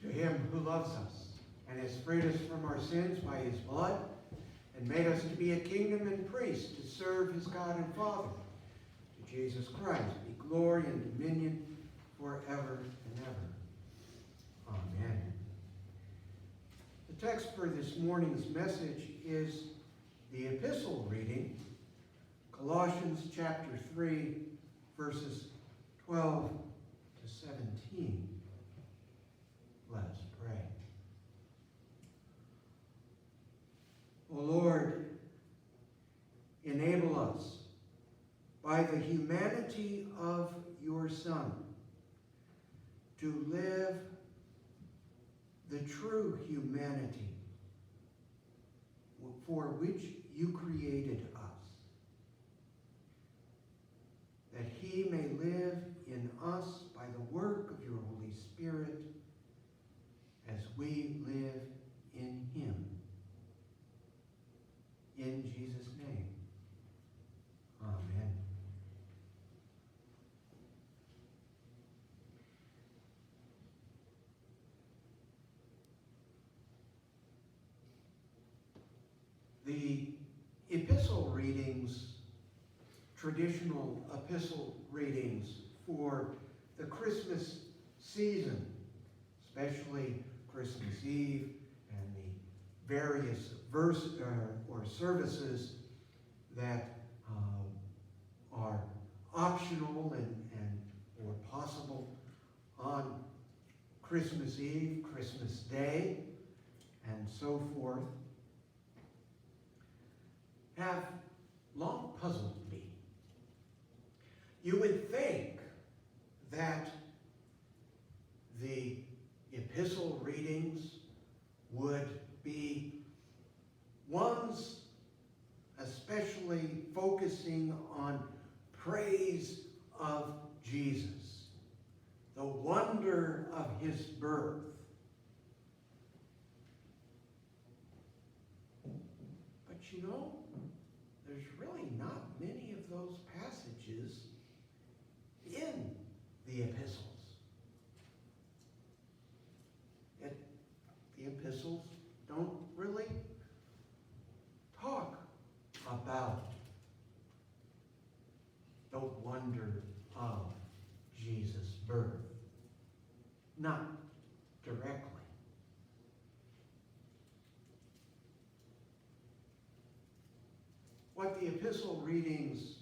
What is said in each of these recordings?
To him who loves us and has freed us from our sins by his blood and made us to be a kingdom and priests to serve his God and Father, to Jesus Christ be glory and dominion forever and ever. Amen. The text for this morning's message is the epistle reading, Colossians chapter 3, verses 12 to 17. Let us pray. O Lord, enable us by the humanity of your Son to live the true humanity for which you created us, that he may live in us by the work of your Holy Spirit as we live in him. In Jesus' name, amen. The epistle readings, traditional epistle readings for the Christmas season, especially Christmas Eve and the various services that are optional and or possible on Christmas Eve, Christmas Day, and so forth, have long puzzled me. You would think that the epistle readings would be ones especially focusing on praise of Jesus, the wonder of his birth. But you know, there's really not many of those passages in the epistles. Yet the epistles don't really talk about the wonder of Jesus' birth. Not directly. What the epistle readings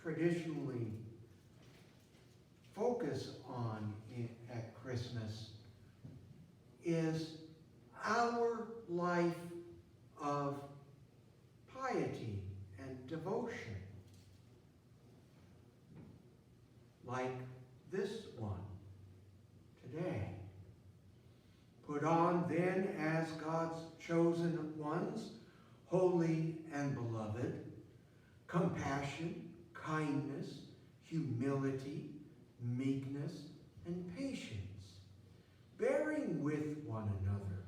traditionally focus on at Christmas is our life of piety and devotion, like this one today. Put on then as God's chosen ones, holy and beloved, compassion, kindness, humility, meekness, and patience, bearing with one another.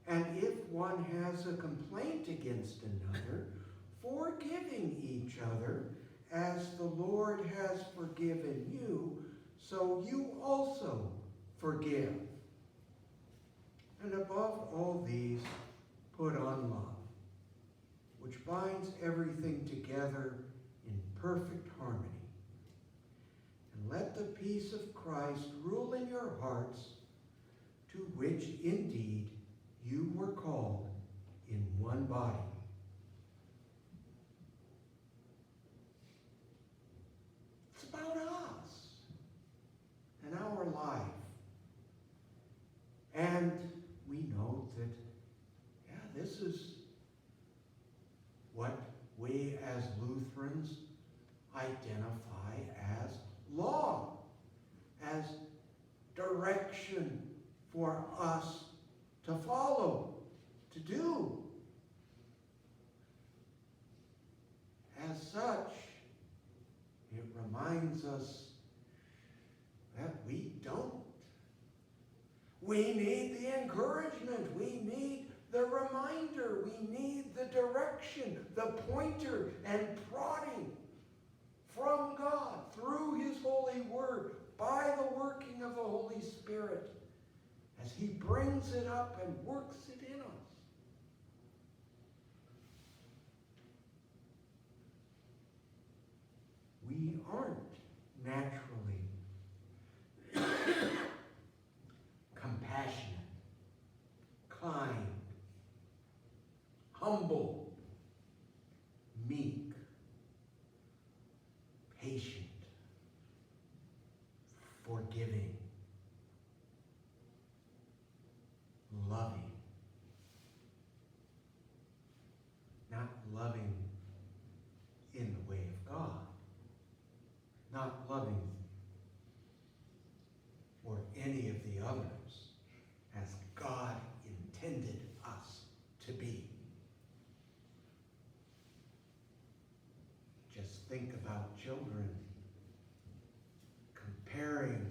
And if one has a complaint against another, forgiving each other, as the Lord has forgiven you, so you also forgive. And above all these, put on love, which binds everything together in perfect harmony. And let the peace of Christ rule in your hearts, to which indeed you were called in one body. It's about us and our life. And we know that, this is what we as Lutherans identify as law, as direction for us to follow, to do. As such, it reminds us that we don't. We need the encouragement. We need the reminder. We need the direction, the pointer and prodding from God through his holy word by the working of the Holy Spirit as he brings it up and works it in us. We aren't naturally compassionate, kind, humble, meek, patient, forgiving, loving. Not loving in the way of God. Not loving for any of the others as God intended us to be. Just think about children comparing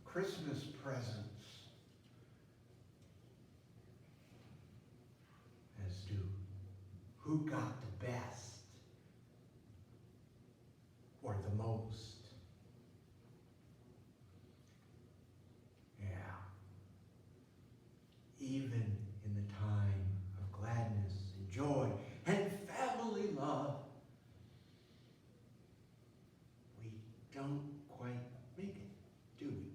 Christmas presents as to who got the best or the most. Yeah. Even in the time of gladness and joy and family love, we don't quite make it, do we?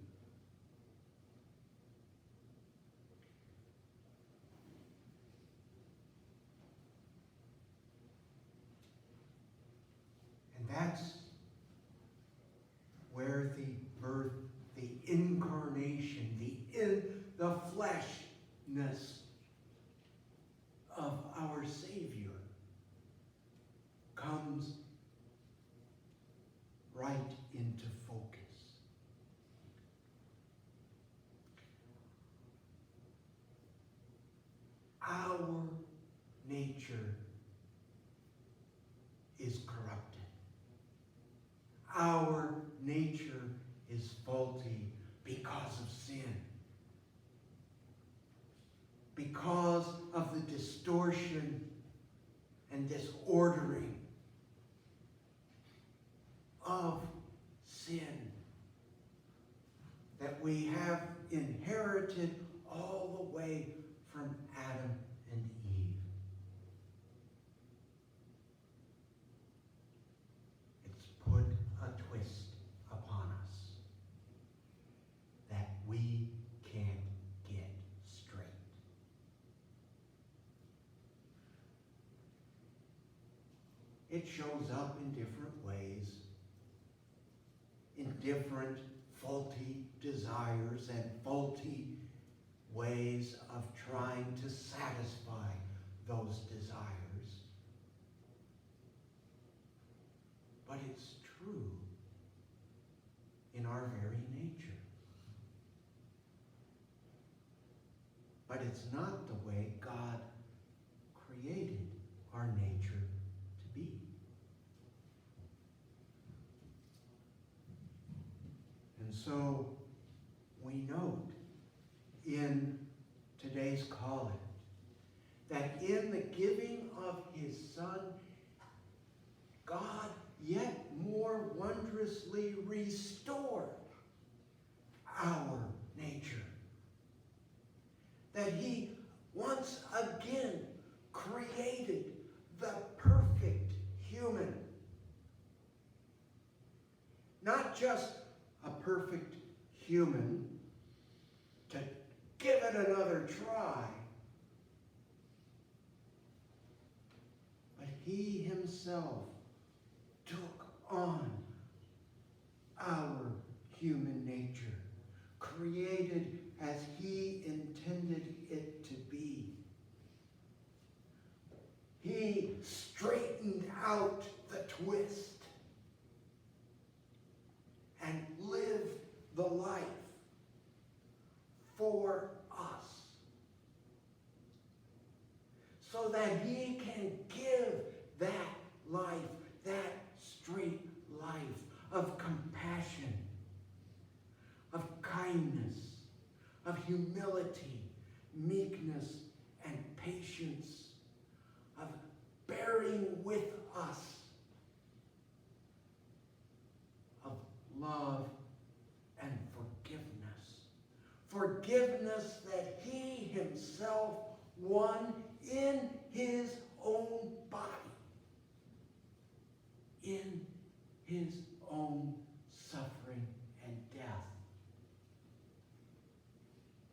And that's where the birth, the incarnation, the fleshness of our Savior comes right into focus. Our nature is corrupted. Our nature is faulty because of sin. Because of the distortion and disordering of sin that we have inherited all the way from Adam and Eve. It's put a twist upon us that we can't get straight. It shows up in different ways, in different faulty desires and faulty ways of trying to satisfy those desires. But it's true in our very nature. But it's not the way God created our nature to be. And so we note in today's collect that in the giving of his Son, God yet more wondrously restored our nature. That he once again created the perfect human. Not just a perfect human to give it another try, but he himself took on our human nature, created as he intended it to be. He straightened out the twist and lived the life for us, so that he can give that life, that straight life of compassion, of kindness, of humility, meekness, and patience, of bearing with us, of love and forgiveness. forgiveness that he himself won in his own body, in his own suffering and death,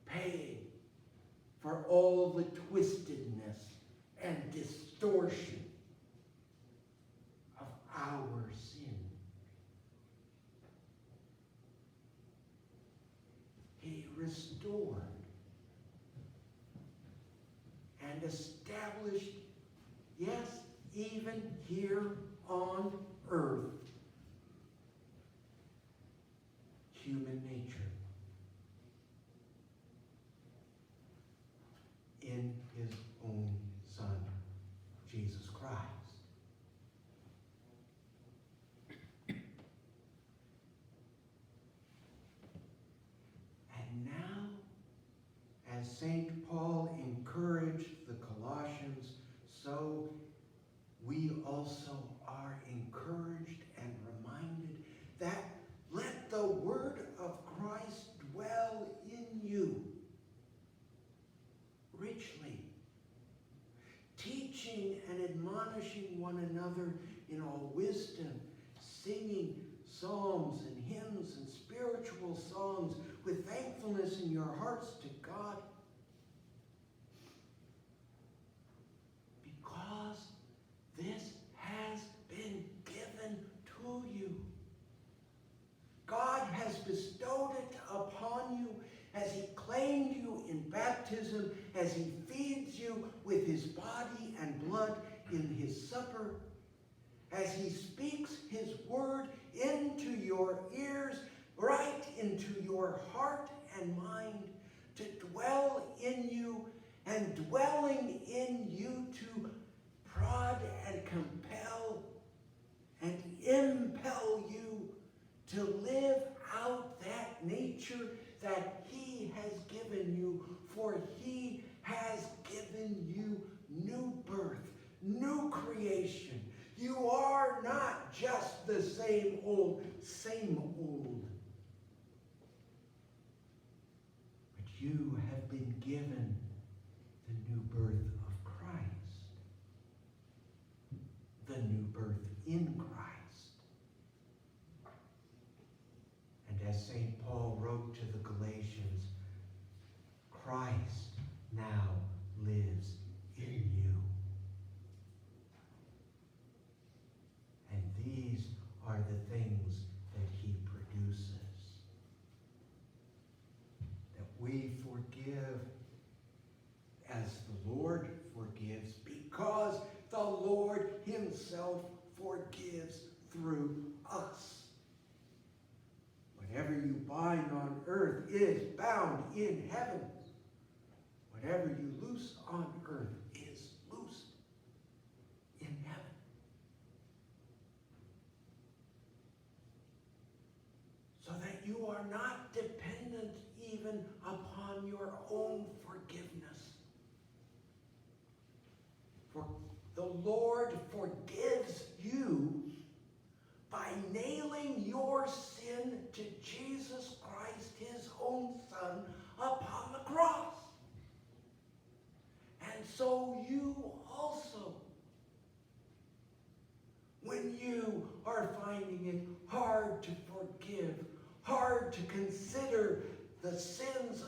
paying for all the twistedness and distortion of our sin. He restored and established, yes, even here on earth, human nature in his own Son, Jesus Christ. And now, as St. Paul encouraged the Colossians, so we also are encouraged and reminded that let the word of Christ dwell in you richly, teaching and admonishing one another in all wisdom, singing psalms and hymns and spiritual songs with thankfulness in your hearts to God, because this has been given to you. God has bestowed it upon you as he claimed you in baptism, as he feeds you with his body and blood in his supper, as he speaks his word into your ears, right into your heart and mind, to dwell in you, and dwelling in you to prod and compel and impel you to live out that nature that he has given you, for he has given you new birth, new creation. You are not just the same old, but you have been given the new birth of Christ, the new birth in Christ. And as St. Paul wrote to the Galatians, Christ now lives in you. And these are the things that he produces. That we forgive as the Lord forgives, because the Lord himself forgives through us. Whatever you bind on earth is bound in heaven. Whatever you loose on earth is loosed in heaven. So that you are not dependent even upon your own forgiveness. For the Lord forgives you by nailing your sin to Jesus Christ, his own Son, upon the cross. And so you also, when you are finding it hard to forgive, hard to consider the sins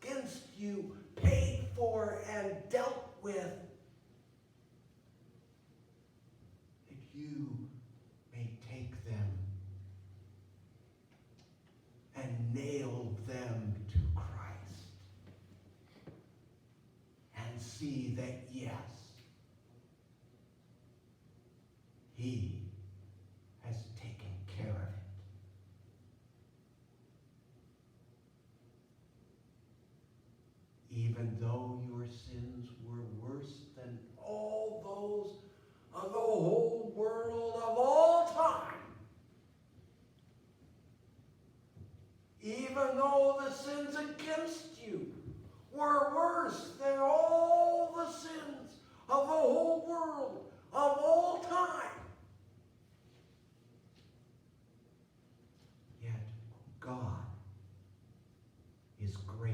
against you paid for and dealt with, that you may take them and nail them to Christ and see that, yes, he has taken care of it. Even though your sins were worse than all those of the whole world of all time, even though the sins against you were worse than all the sins of the whole world of all time, yet God is gracious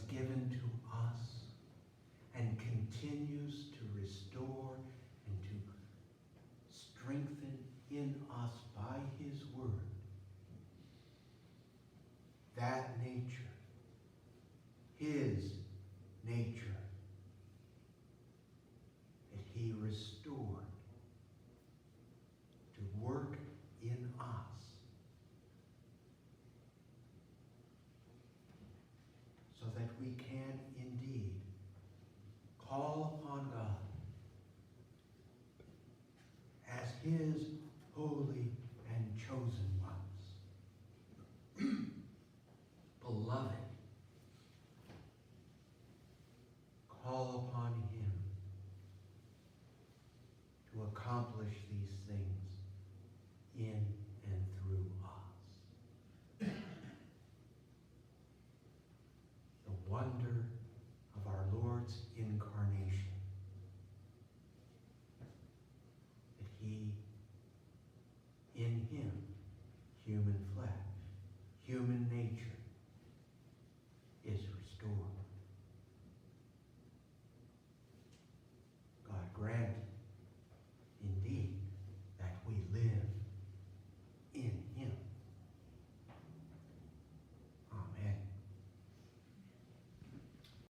given to us and continues to restore and to strengthen in us by his word. That nature, his nature, that he restored to work in us, so that we can indeed call upon God as his holy and chosen ones. Beloved, call upon him to accomplish these things in and through us. The wonder of our Lord's incarnation, that he, in him, human flesh, human nature,